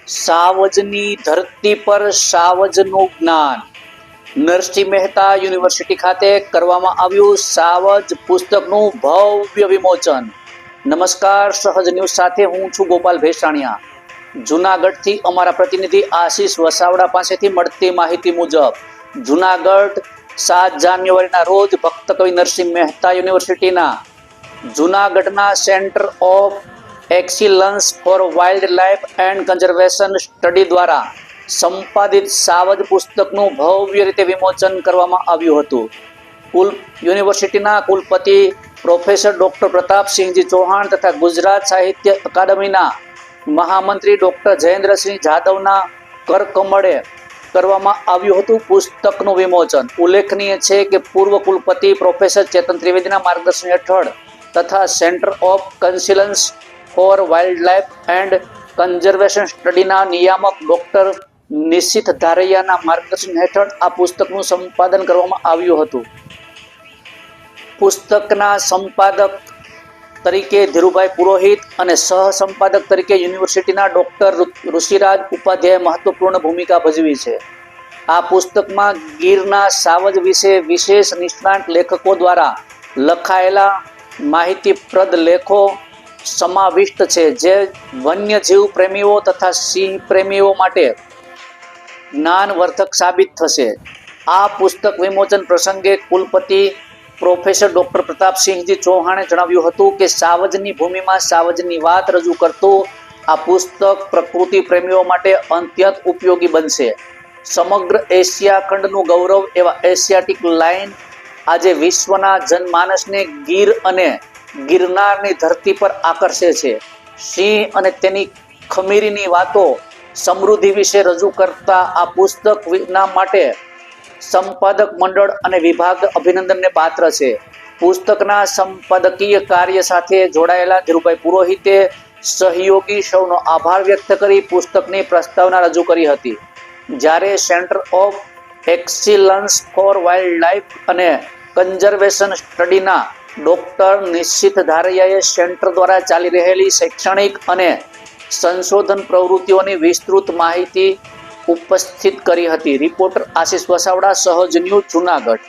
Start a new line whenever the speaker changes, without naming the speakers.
સાવજની ધરતી પર સાવજનું જ્ઞાન નરસિંહ મહેતા યુનિવર્સિટી ખાતે કરવામાં આવ્યું સાવજ પુસ્તકનું ભવ્ય વિમોચન। નમસ્કાર, સહજ ન્યૂઝ સાથે હું છું ગોપાલ ભેસાણિયા। જૂનાગઢથી અમારા પ્રતિનિધિ આશીષ વસાવડા પાસેથી મળતી માહિતી મુજબ જૂનાગઢ 7 જાન્યુઆરીના રોજ ભક્ત કવિ નરસિંહ મહેતા યુનિવર્સિટીના જૂનાગઢના centre of excellence four wild life and conservation study દ્વારા સંપાદિત સાવજ પુસ્તકનું ભવ્ય રીતે વિમોચન કરવામાં આવ્યું હતું। યુનિવર્સિટીના કુલપતિ પ્રોફેસર ડોક્ટર પ્રતાપસિંહજી ચૌહાણ તથા ગુજરાત સાહિત્ય અકાદમીના મહામંત્રી ડોક્ટર જયેન્દ્રસિંહ જાદવના કરકમળે કરવામાં આવ્યું હતું પુસ્તકનું વિમોચન। ઉલ્લેખનીય છે કે પૂર્વ કુલપતિ પ્રોફેસર ચેતન ત્રિવેદીના માર્ગદર્શન હેઠળ તથા centre of consilience for wild life and conservation સ્ટડીના નિયામક ડોક્ટર નિશિત ધારૈયાના માર્ગદર્શન હેઠળ આ પુસ્તકનું સંપાદન કરવામાં આવ્યું હતું। પુસ્તકના સંપાદક તરીકે ધીરુભાઈ પુરોહિત અને સહ સંપાદક તરીકે યુનિવર્સિટીના ડોક્ટર ઋષિરાજ ઉપાધ્યાય મહત્વપૂર્ણ ભૂમિકા ભજવી છે। આ પુસ્તકમાં ગીરના સાવજ વિશે વિશેષ નિષ્ણાંત લેખકો દ્વારા લખાયેલા માહિતીપ્રદ લેખો સમાવિષ્ટ છે, જે વન્યજીવ પ્રેમીઓ તથા સિંહ પ્રેમીઓ માટે જ્ઞાનવર્ધક સાબિત થશે। આ પુસ્તક વિમોચન પ્રસંગે કુલપતિ પ્રોફેસર ડોક્ટર પ્રતાપસિંહજી ચૌહાણે જણાવ્યું હતું કે સાવજની ભૂમિમાં સાવજની વાત રજૂ કરતું આ પુસ્તક પ્રકૃતિ પ્રેમીઓ માટે અત્યંત ઉપયોગી બનશે। સમગ્ર એશિયા ખંડનું ગૌરવ એવા એશિયાટિક લાયન આજે વિશ્વના જનમાનસને ગીર અને ગિરનારની ધરતી પર આકર્ષે છે। સિંહ અને તેની ખમીરીની વાતો સમૃદ્ધિ વિશે રજૂ કરતા આ પુસ્તકના માટે સંપાદક મંડળ અને વિભાગ અભિનંદનને પાત્ર છે। પુસ્તકના સંપાદકીય કાર્ય સાથે જોડાયેલા ધીરુભાઈ પુરોહિતે સહયોગી સૌનો આભાર વ્યક્ત કરી પુસ્તકની પ્રસ્તાવના રજૂ કરી હતી, જ્યારે centre of excellence four wild life અને કન્ઝર્વેશન સ્ટડીના ડોક્ટર નિશિત ધારૈયાએ સેન્ટર દ્વારા ચાલી રહેલી શૈક્ષણિક અને સંશોધન પ્રવૃત્તિઓની વિસ્તૃત માહિતી ઉપસ્થિત કરી હતી। રિપોર્ટર આશીષ વસાવડા, સહજ ન્યૂઝ, જૂનાગઢ।